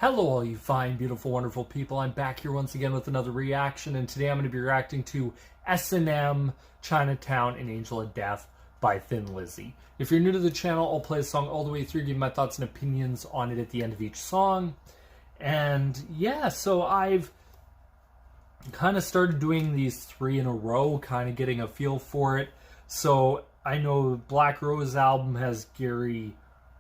Hello all you fine, beautiful, wonderful people. I'm back here once again with another reaction, and today I'm going to be reacting to S&M, Chinatown, and Angel of Death by Thin Lizzy. If you're new to the channel, I'll play a song all the way through, give my thoughts and opinions on it at the end of each song. And yeah, so I've kind of started doing these 3 in a row, kind of getting a feel for it. So I know Black Rose album has Gary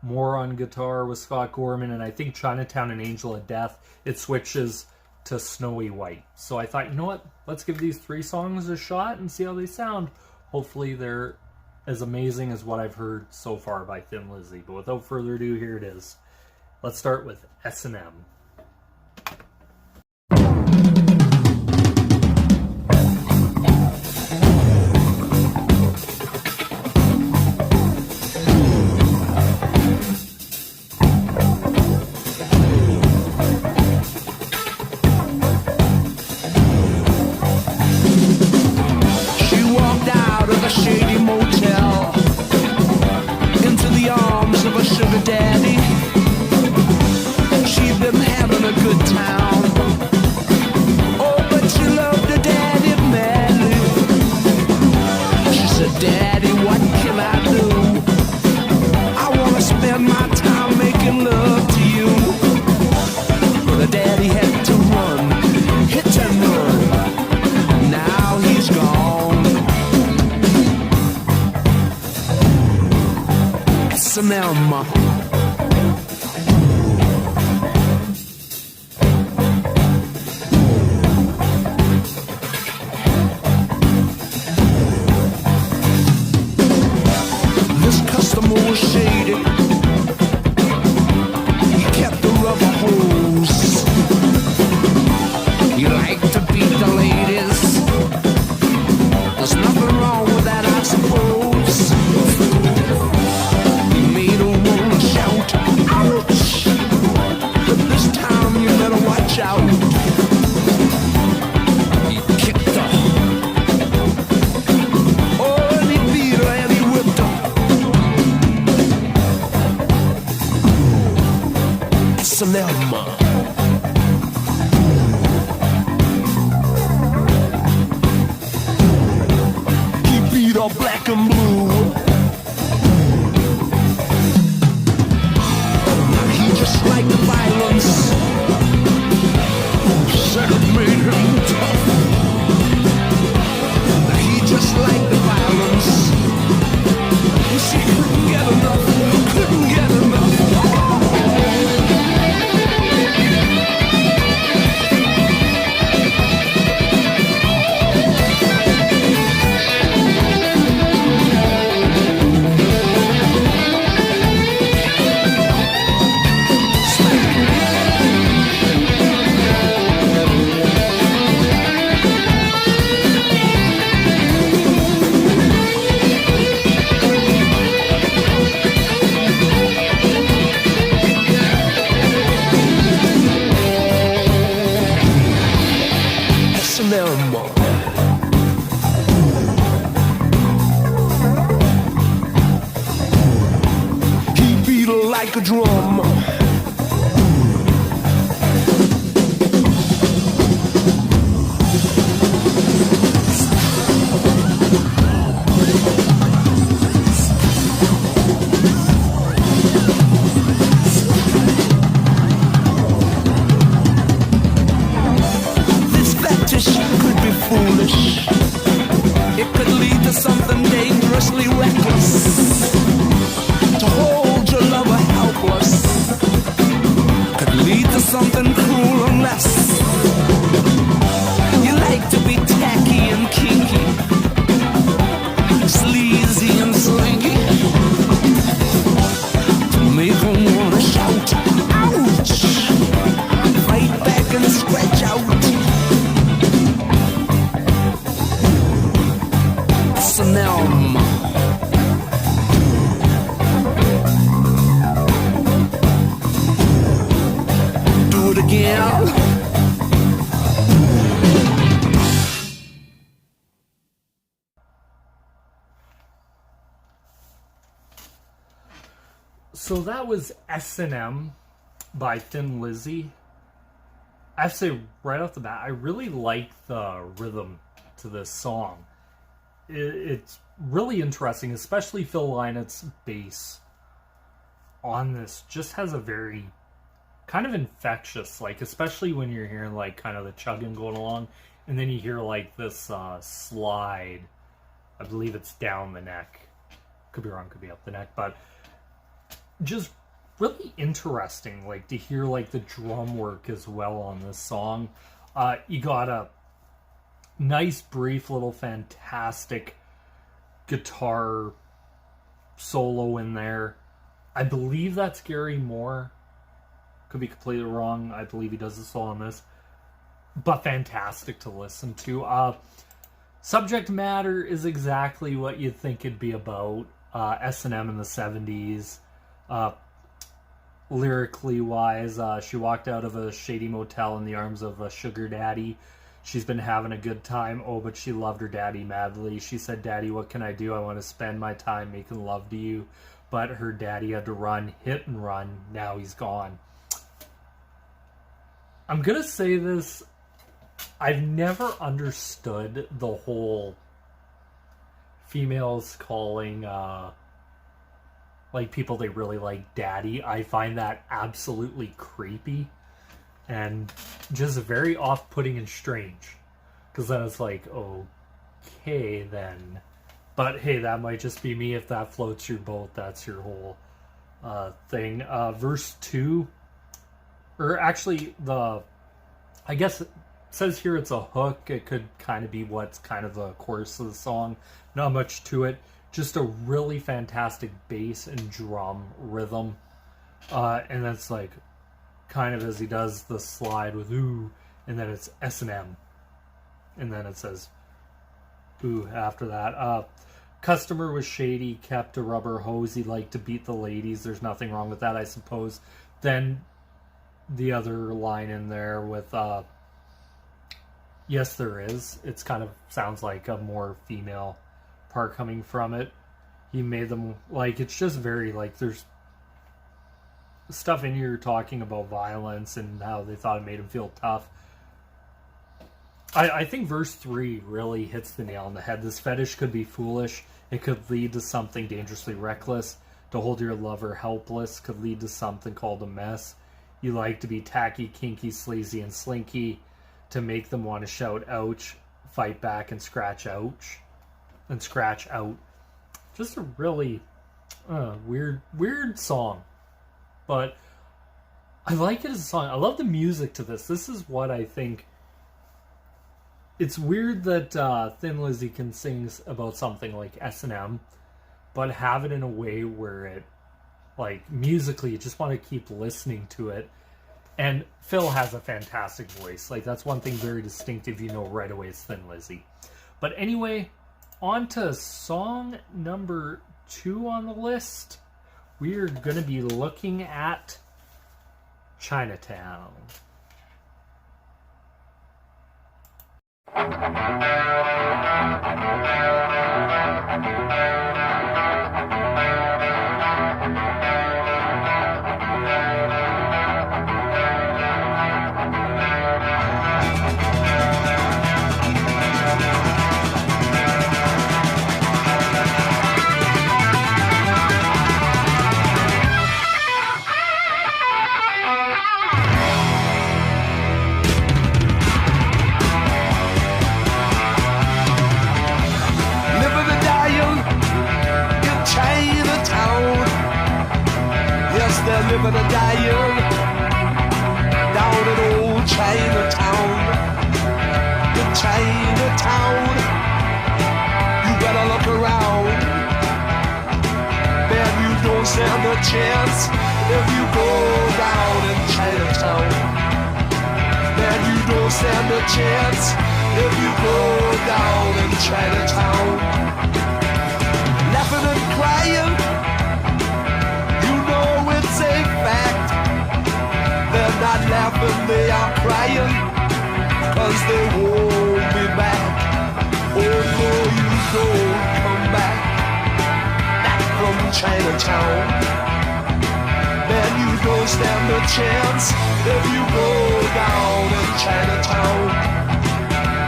Moore on guitar with Scott Gorman, and I think Chinatown and Angel of Death, it switches to Snowy White. So I thought, you know what, let's give these 3 songs a shot and see how they sound. Hopefully they're as amazing as what I've heard so far by Thin Lizzy. But without further ado, here it is. Let's start with S&M. Shady motel into the arms of a sugar daddy. She'd been having a good time. Oh, but she loved her daddy madly. She said, "Daddy, what can I do? I want to spend my time making love to you." But the daddy had to run, hit and run. Now he's gone. S&M. This customer was shady. He kept the rubber hose. He liked to beat the ladies. There's nothing wrong with that, I suppose. Out. He kicked her. Oh, and he beat her and he whipped her. S&M. He beat her black and blue. He just liked the violence. Said it made him tough. He just liked the violence. She couldn't get enough, couldn't get enough. He beat her like a drum. This fetish could be foolish. It could lead to something dangerously reckless. To hold your lover helpless could lead to something cruel unless you like to be tacky and kinky, sleazy and slinky, to make them wanna shout, ouch, fight back and stretch out. S&M. Do it again. So that was S&M by Thin Lizzy. I have to say right off the bat, I really like the rhythm to this song. It's really interesting, especially Phil Lynot's bass on this just has a very kind of infectious, like, especially when you're hearing like kind of the chugging going along, and then you hear like this slide. I believe it's down the neck. Could be wrong, could be up the neck, but just really interesting, like, to hear like the drum work as well on this song. You got a nice, brief, little fantastic guitar solo in there. I believe that's Gary Moore. Could be completely wrong. I believe he does the solo on this. But fantastic to listen to. Subject matter is exactly what you'd think it'd be about. S&M in the 70s. Lyrically wise, she walked out of a shady motel in the arms of a sugar daddy. She's been having a good time. Oh, but she loved her daddy madly. She said, "Daddy, what can I do? I want to spend my time making love to you." But her daddy had to run, hit and run. Now he's gone. I'm going to say this. I've never understood the whole females calling like people they really like daddy. I find that absolutely creepy and just very off-putting and strange. Because then it's like, okay then. But hey, that might just be me. If that floats your boat, that's your whole thing. Verse 2, or actually I guess it says here it's a hook. It could kind of be what's kind of the chorus of the song. Not much to it. Just a really fantastic bass and drum rhythm. And that's like kind of as he does the slide with ooh, and then it's S&M. And then it says ooh after that. Customer was shady, kept a rubber hose. He liked to beat the ladies. There's nothing wrong with that, I suppose. Then the other line in there with yes, there is. It's kind of sounds like a more female part coming from it. He made them, like, it's just very, like, there's stuff in here talking about violence and how they thought it made him feel tough. I think verse 3 really hits the nail on the head. This fetish could be foolish. It could lead to something dangerously reckless. To hold your lover helpless could lead to something called a mess. You like to be tacky, kinky, sleazy, and slinky. To make them want to shout ouch, fight back, and scratch ouch. And scratch out. Just a really weird song. But I like it as a song. I love the music to this. This is what I think. It's weird that Thin Lizzy can sing about something like S&M, but have it in a way where it, like, musically, you just want to keep listening to it. And Phil has a fantastic voice. Like, that's one thing very distinctive you know right away is Thin Lizzy. But anyway, on to song number 2 on the list. We're going to be looking at Chinatown. Living and dying down in old Chinatown. In Chinatown, you better look around. Man, you don't stand a chance if you go down in Chinatown. Man, you don't stand a chance if you go down in Chinatown. Laughing and crying, it's a fact. They're not laughing, they are crying, 'cause they won't be back. Oh no, you don't come back from Chinatown. Man, you don't stand a chance if you go down in Chinatown.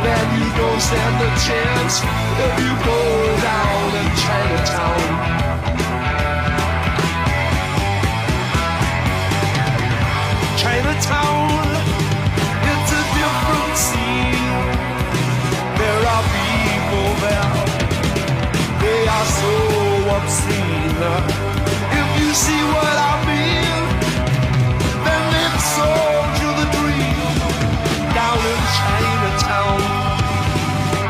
Man, you don't stand a chance if you go down in Chinatown. Chinatown, it's a different scene. There are people there, they are so obscene. If you see what I mean, then they've sold you the dream. Down in Chinatown,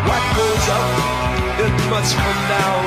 what goes up, it must come down.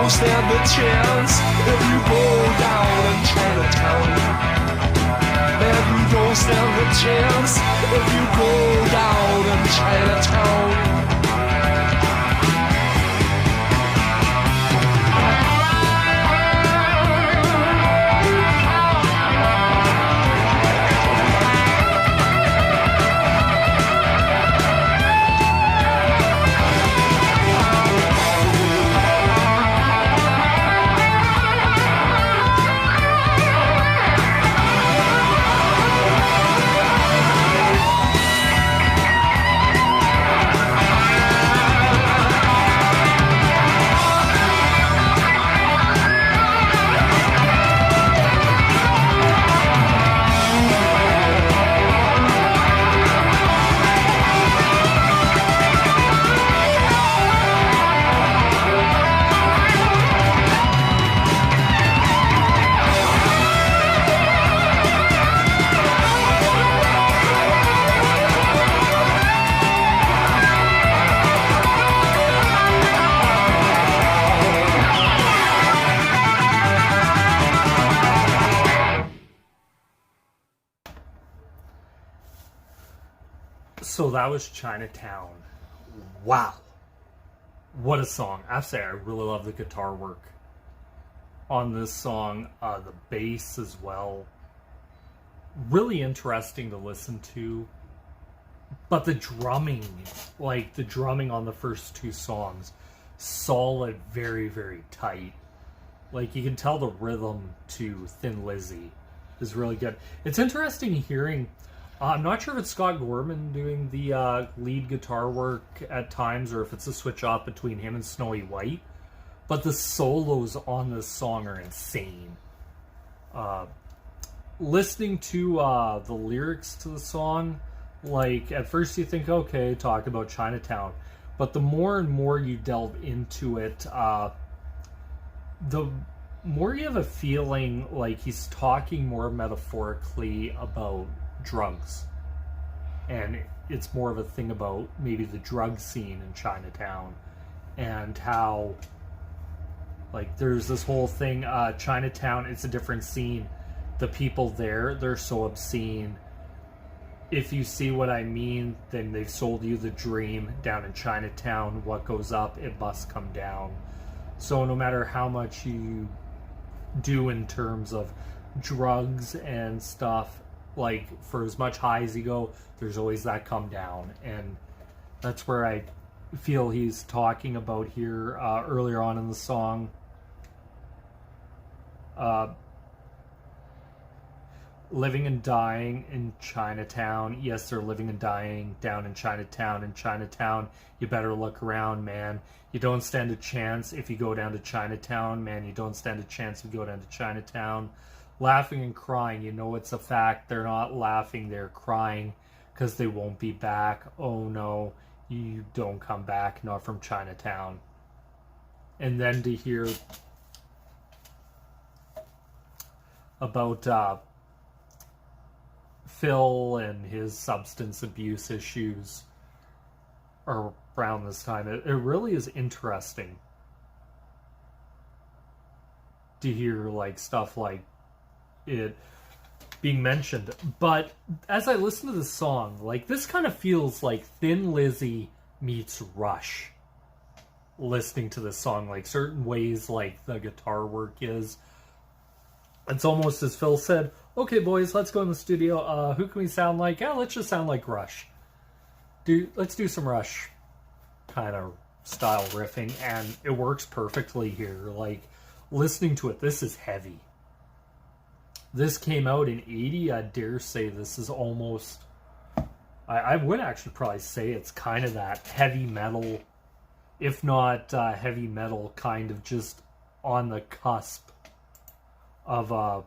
Stand a chance if you go down in Chinatown. Man, you don't stand a chance if you go down in Chinatown. So that was Chinatown. Wow. What a song. I have to say, I really love the guitar work on this song. The bass as well. Really interesting to listen to. But the drumming, like the drumming on the first two songs, solid, very, very tight. Like you can tell the rhythm to Thin Lizzy is really good. It's interesting hearing... I'm not sure if it's Scott Gorman doing the lead guitar work at times or if it's a switch off between him and Snowy White, but the solos on this song are insane. Listening to the lyrics to the song, like at first you think, okay, talk about Chinatown, but the more and more you delve into it, the more you have a feeling like he's talking more metaphorically about drugs, and it's more of a thing about maybe the drug scene in Chinatown and how like there's this whole thing, Chinatown, it's a different scene. The people there, they're so obscene. If you see what I mean, then they've sold you the dream. Down in Chinatown, what goes up, it must come down. So no matter how much you do in terms of drugs and stuff, like for as much high as you go, there's always that come down. And that's where I feel he's talking about here earlier on in the song. Uh, living and dying in Chinatown. Yes, they're living and dying down in Chinatown. In Chinatown, you better look around, man. You don't stand a chance if you go down to Chinatown, man. You don't stand a chance if you go down to Chinatown. Laughing and crying, you know it's a fact. They're not laughing, they're crying because they won't be back. Oh no, you don't come back, not from Chinatown. And then to hear about Phil and his substance abuse issues around this time, it really is interesting to hear like stuff like it being mentioned. But as I listen to the song, like this kind of feels like Thin Lizzy meets Rush. Listening to this song, like certain ways like the guitar work is, it's almost as Phil said, okay boys, let's go in the studio, who can we sound like? Yeah, let's just sound like Rush. Let's do some Rush kind of style riffing, and it works perfectly here. Like listening to it, this is heavy. This came out in 80. I dare say this is almost, I would actually probably say it's kind of that heavy metal, if not heavy metal, kind of just on the cusp of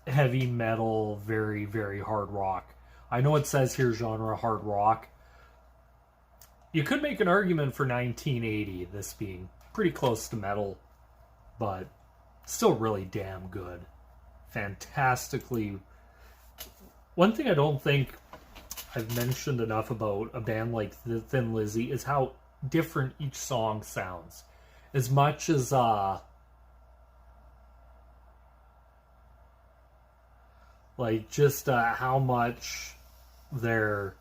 heavy metal, very, very hard rock. I know it says here genre hard rock. You could make an argument for 1980, this being pretty close to metal, but still really damn good. Fantastically. One thing I don't think I've mentioned enough about a band like the Thin Lizzy is how different each song sounds. As much as like just how much their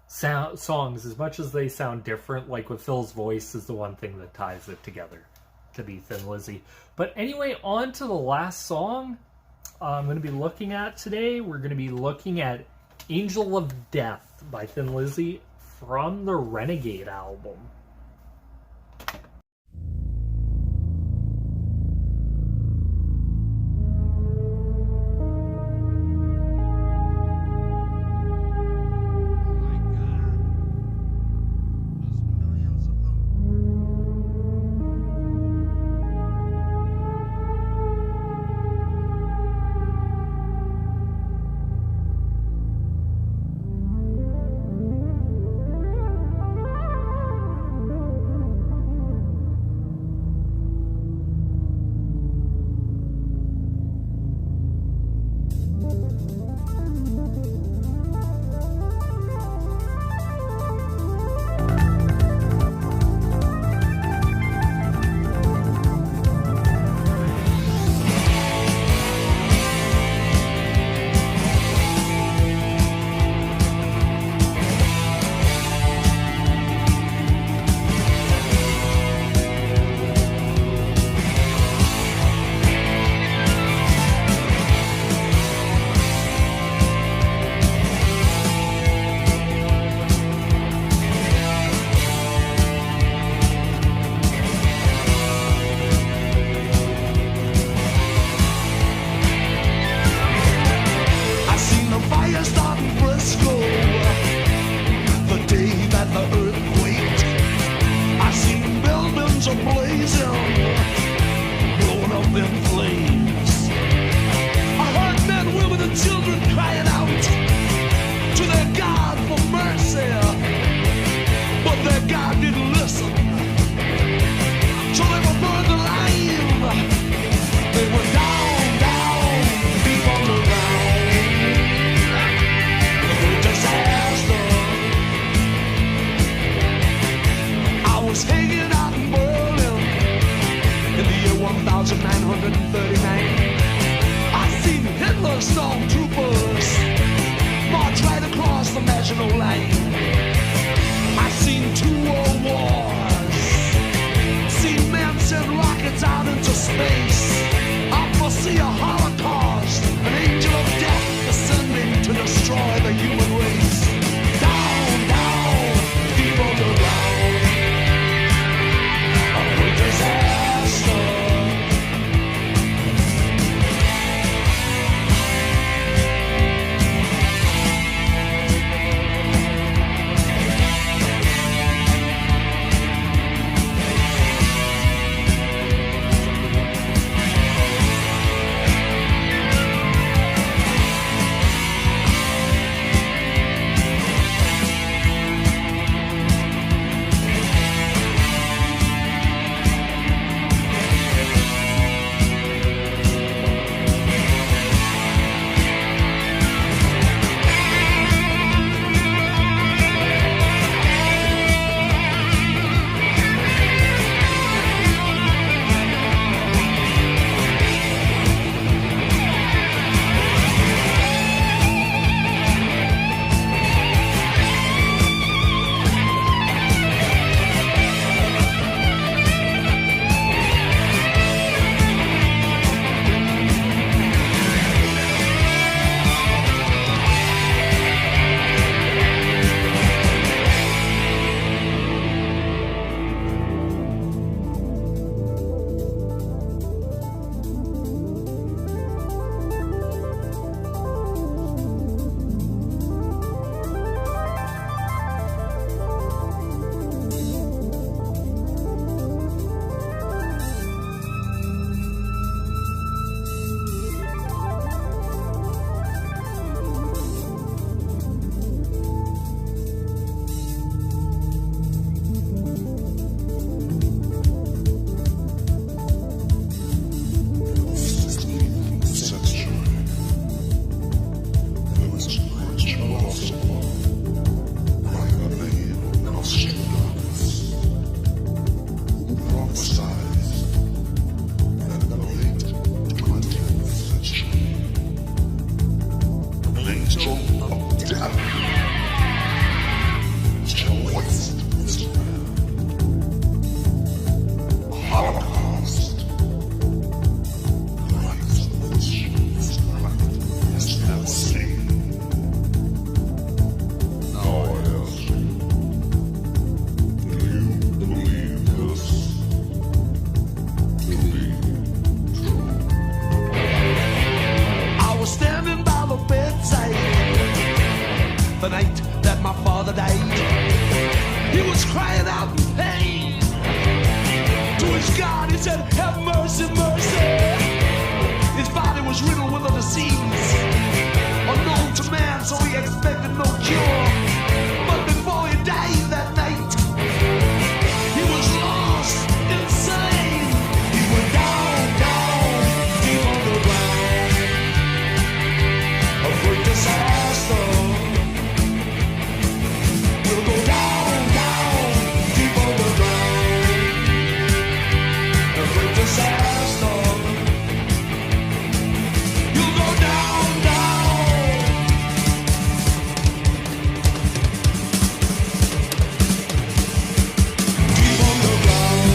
songs, as much as they sound different, like with Phil's voice is the one thing that ties it together to be Thin Lizzy. But anyway, on to the last song I'm going to be looking at today. We're going to be looking at Angel of Death by Thin Lizzy from the Renegade album. Disaster. the night that my father died. He was crying out in pain. To his God he said, have mercy, mercy. His body was riddled with a disease unknown to man, so he expected no cure. But before he died that night, he was lost, insane. He went down, down, deep underground. A great disaster. We'll go down, down, deep underground. A great disaster. You'll go down, down. Deep underground.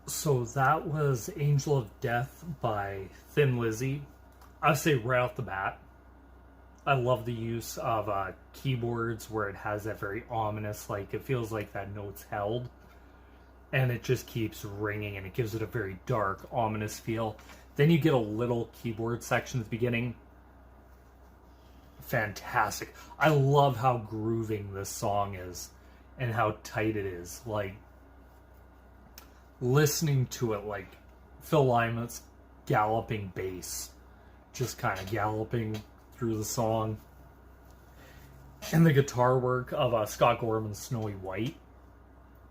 So that was Angel of Death by Thin Lizzy. I'd say right off the bat, I love the use of keyboards where it has that very ominous, like, it feels like that note's held. And it just keeps ringing and it gives it a very dark, ominous feel. Then you get a little keyboard section at the beginning. Fantastic. I love how grooving this song is and how tight it is. Like, listening to it, like Phil Lymon's galloping bass, just kind of galloping through the song. And the guitar work of Scott Gorham's Snowy White,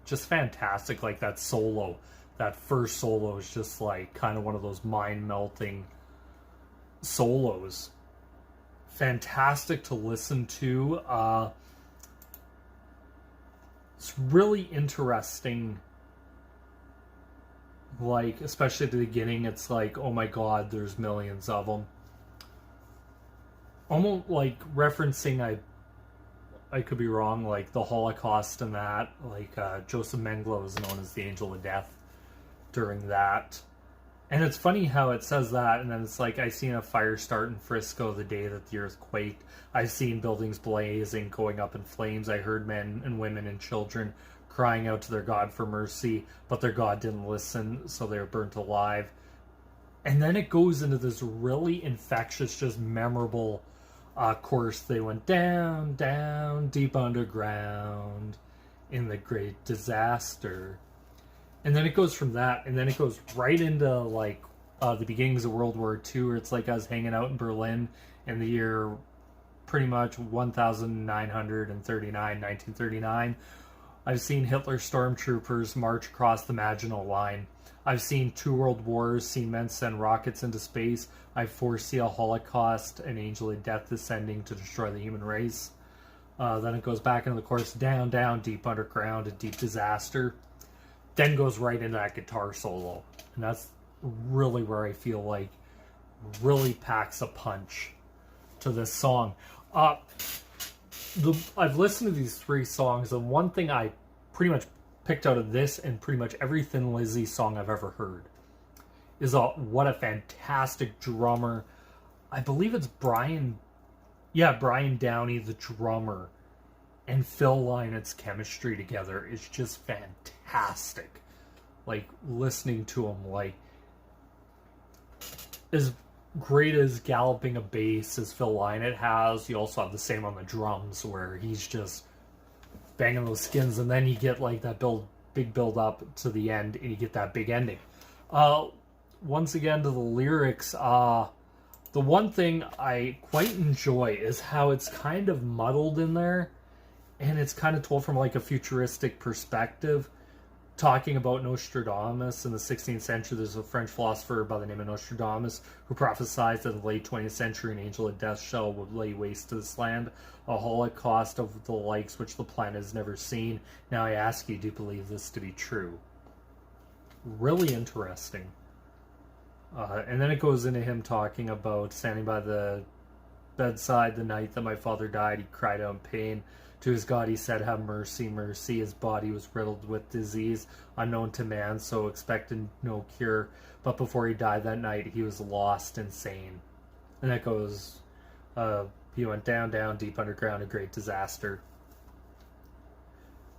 just fantastic. Like that solo, that first solo is just like kind of one of those mind-melting solos. Fantastic to listen to. It's really interesting. Like, especially at the beginning, it's like, oh my god, there's millions of them. Almost like referencing, I could be wrong, like the Holocaust and that. Like, Joseph Mengele was known as the Angel of Death during that. And it's funny how it says that, and then it's like, I seen a fire start in Frisco the day that the earth quaked. I've seen buildings blazing, going up in flames. I heard men and women and children crying out to their God for mercy, but their God didn't listen, so they were burnt alive. And then it goes into this really infectious, just memorable chorus. They went down, down, deep underground in the great disaster. And then it goes from that, and then it goes right into like the beginnings of World War II, where it's like I was hanging out in Berlin in the year pretty much 1939. I've seen Hitler stormtroopers march across the Maginot Line. I've seen 2 world wars, seen men send rockets into space. I foresee a Holocaust, an angel of death descending to destroy the human race. Then it goes back into the chorus, down, down, deep underground, a deep disaster. Then goes right into that guitar solo. And that's really where I feel like really packs a punch to this song. I've listened to these 3 songs, and one thing I pretty much picked out of this and pretty much every Thin Lizzy song I've ever heard is what a fantastic drummer. I believe it's Brian Downey, the drummer, and Phil Lynott's chemistry together is just fantastic. Like, listening to him, like, as great as galloping a bass as Phil Lynott has, you also have the same on the drums, where he's just banging those skins, and then you get like that big build up to the end, and you get that big ending. Once again, to the lyrics, the one thing I quite enjoy is how it's kind of muddled in there, and it's kind of told from like a futuristic perspective, talking about Nostradamus in the 16th century. There's a French philosopher by the name of Nostradamus who prophesied that in the late 20th century an angel of death shall would lay waste to this land, a holocaust of the likes which the planet has never seen. Now I ask you, do you believe this to be true? Really interesting. And then it goes into him talking about standing by the bedside the night that my father died. He cried out in pain. To his God he said, "Have mercy, mercy." His body was riddled with disease unknown to man, so expected no cure. But before he died that night, he was lost and sane. And that goes, he went down, down, deep underground, a great disaster.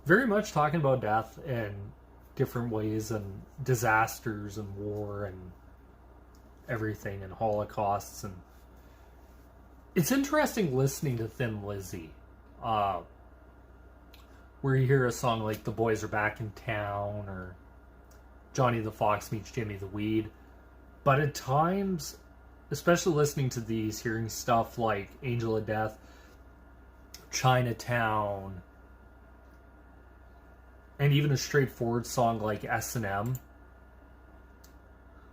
Very much talking about death in different ways, and disasters and war and everything, and holocausts. And it's interesting listening to Thin Lizzy, where you hear a song like "The Boys Are Back in Town" or "Johnny the Fox Meets Jimmy the Weed," but at times, especially listening to these, hearing stuff like "Angel of Death," "Chinatown," and even a straightforward song like S&M,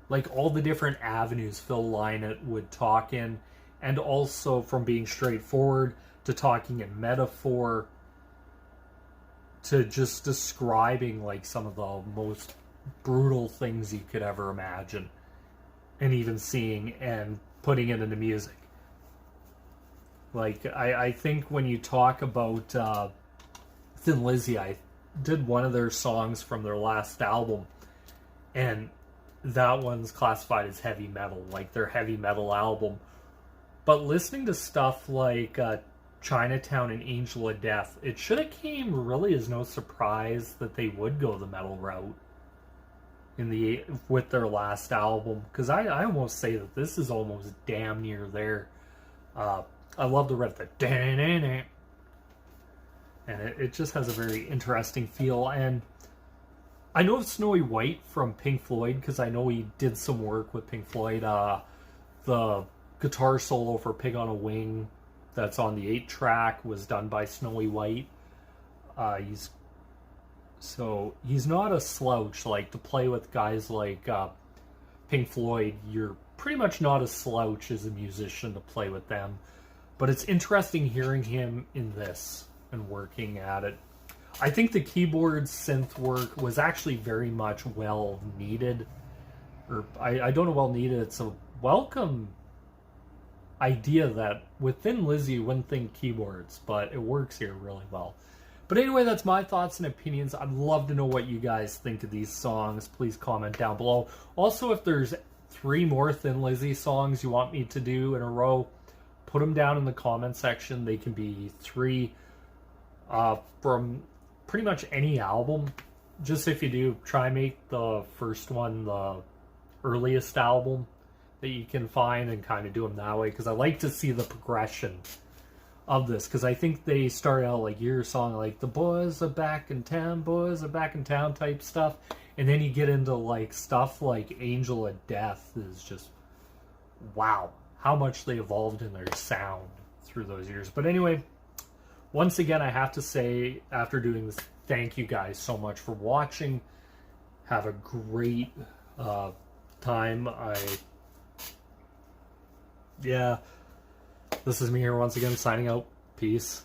like all the different avenues Phil Lynott would talk in, and also from being straightforward to talking in metaphor to just describing like some of the most brutal things you could ever imagine, and even seeing and putting it into music. Like, I think when you talk about Thin Lizzy, I did one of their songs from their last album, and that one's classified as heavy metal, like their heavy metal album. But listening to stuff like Chinatown and Angel of Death, it should have came really as no surprise that they would go the metal route with their last album, because I almost say that this is almost damn near there. I love the riff, the and it just has a very interesting feel. And I know of Snowy White from Pink Floyd, because I know he did some work with Pink Floyd. The guitar solo for "Pig on a Wing" that's on the 8-track was done by Snowy White. He's not a slouch. Like, to play with guys like Pink Floyd, you're pretty much not a slouch as a musician to play with them. But it's interesting hearing him in this and working at it. I think the keyboard synth work was actually very much well needed. Or I don't know, well needed. It's a welcome idea that within Lizzy you wouldn't think keyboards, but it works here really well. But anyway, that's my thoughts and opinions. I'd love to know what you guys think of these songs. Please comment down below. Also, if there's 3 more Thin Lizzy songs you want me to do in a row, put them down in the comment section. They can be 3 from pretty much any album. Just if you do, try and make the first one the earliest album that you can find, and kind of do them that way, because I like to see the progression of this, because I think they start out like your song, like "The boys are back in town, boys are back in town" type stuff, and then you get into like stuff like "Angel of Death" is just wow, how much they evolved in their sound through those years. But anyway, once again, I have to say, after doing this, thank you guys so much for watching. Have a great time. This is me here once again, signing out. Peace.